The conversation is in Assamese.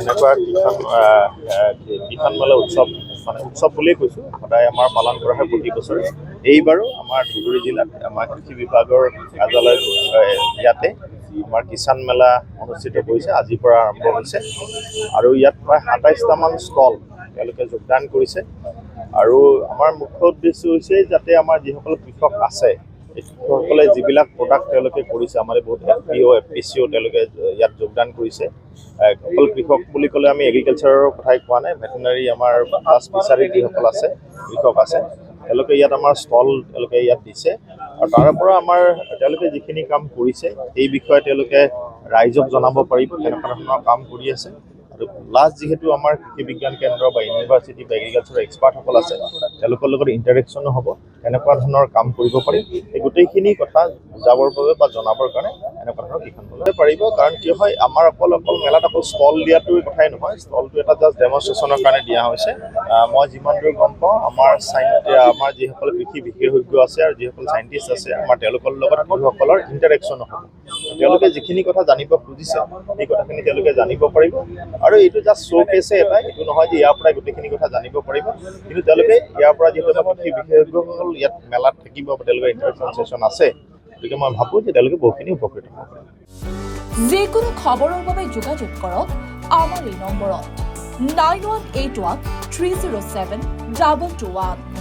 এনেকুৱা কিষাণ মেলা উৎসৱ মানে উৎসৱ বুলিয়ে কৈছোঁ সদায় আমাৰ পালন কৰা হয় প্ৰতি বছৰে। এইবাৰো আমাৰ ধুবুৰী জিলাত আমাৰ কৃষি বিভাগৰ কাৰ্যালয় ইয়াতে আমাৰ কিষাণ মেলা অনুষ্ঠিত কৰিছে, আজিৰ পৰা আৰম্ভ হৈছে আৰু ইয়াত প্ৰায় ২৭টামান ষ্টল তেওঁলোকে যোগদান কৰিছে আৰু আমাৰ মুখ্য উদ্দেশ্য হৈছে যাতে আমাৰ যিসকল কৃষক আছে এই কৃষকসকলে যিবিলাক প্ৰডাক্ট তেওঁলোকে কৰিছে, আমাৰ বহুত FPO, FPCO তেওঁলোকে ইয়াত যোগদান কৰিছে। অকল কৃষক বুলি ক'লে আমি এগ্ৰিকালচাৰৰ কথাই কোৱা নাই, ভেটেনাৰী আমাৰ প্লাছ ফিচাৰী যিসকল আছে কৃষক আছে তেওঁলোকে ইয়াত আমাৰ ষ্টল তেওঁলোকে ইয়াত দিছে আৰু তাৰ পৰা আমাৰ তেওঁলোকে যিখিনি কাম কৰিছে এই বিষয়ে তেওঁলোকে ৰাইজক জনাব পাৰিব কেনেকুৱা ধৰণৰ কাম কৰি আছে। আৰু প্লাছ যিহেতু আমাৰ কৃষি বিজ্ঞান কেন্দ্ৰ বা ইউনিভাৰ্চিটি বা এগ্ৰিকালচাৰৰ এক্সপাৰ্টসকল আছে তেওঁলোকৰ লগত ইণ্টাৰেকশ্যনো হ'ব, কেনেকুৱা ধৰণৰ কাম কৰিব পাৰি এই গোটেইখিনি কথা বুজাবৰ বাবে বা জনাবৰ কাৰণে এনেকুৱা ধৰণৰ কিষাণ মেলা পাৰিব। কাৰণ কি হয় আমাৰ অকল মেলাত অকল ষ্টল দিয়াটোৰ কথাই নহয়, ষ্টলটো এটা জাষ্ট ডেমনষ্ট্ৰেশ্যনৰ কাৰণে দিয়া হৈছে। মই যিমান দূৰ গম পাওঁ আমাৰ যিসকল কৃষি বিশেষজ্ঞ আছে আৰু যিসকল চাইণ্টিষ্ট আছে আমাৰ তেওঁলোকৰ লগত কৃষকসকলৰ ইণ্টাৰেকশ্যনো হ'ব। তেওঁলোকে যিখিনি কথা জানিব খুজিছে সেই কথাখিনি তেওঁলোকে জানিব পাৰিব আৰু এইটো জাষ্ট শ্ব'কেছে এটা, এইটো নহয় যে ইয়াৰ পৰাই গোটেইখিনি কথা জানিব পাৰিব, কিন্তু তেওঁলোকে ইয়াৰ পৰা যিহেতু আমাৰ কৃষি বিশেষজ্ঞসকল ইয়াত মেলাত থাকিব বা তেওঁলোকৰ ইণ্টাৰেকশ্যন ছেশ্যন আছে, গতিকে মই ভাবোঁ যে তেওঁলোকে বহুখিনি উপকৃত হ'ব। যিকোনো খবৰৰ বাবে যোগাযোগ কৰক আমাৰ এই নম্বৰত 9181 307 221।